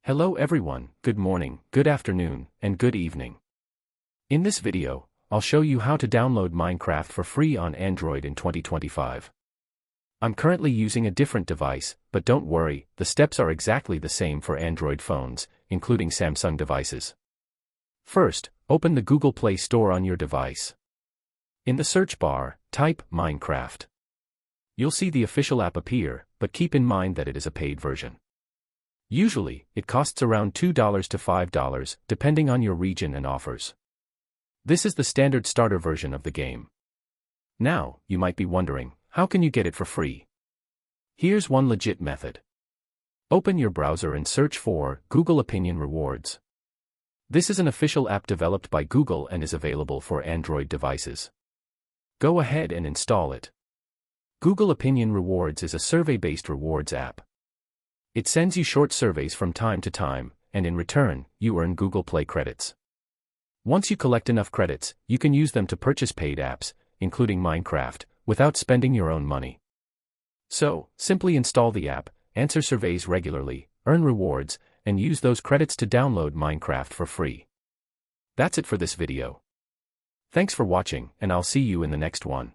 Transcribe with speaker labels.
Speaker 1: Hello everyone, good morning, good afternoon, and good evening. In this video, I'll show you how to download Minecraft for free on Android in 2025. I'm currently using a different device, but don't worry, the steps are exactly the same for Android phones, including Samsung devices. First, open the Google Play Store on your device. In the search bar, type Minecraft. You'll see the official app appear, but keep in mind that it is a paid version. Usually, it costs around $2 to $5, depending on your region and offers. This is the standard starter version of the game. Now, you might be wondering, how can you get it for free? Here's one legit method. Open your browser and search for Google Opinion Rewards. This is an official app developed by Google and is available for Android devices. Go ahead and install it. Google Opinion Rewards is a survey-based rewards app. It sends you short surveys from time to time, and in return, you earn Google Play credits. Once you collect enough credits, you can use them to purchase paid apps, including Minecraft, without spending your own money. So, simply install the app, answer surveys regularly, earn rewards, and use those credits to download Minecraft for free. That's it for this video. Thanks for watching, and I'll see you in the next one.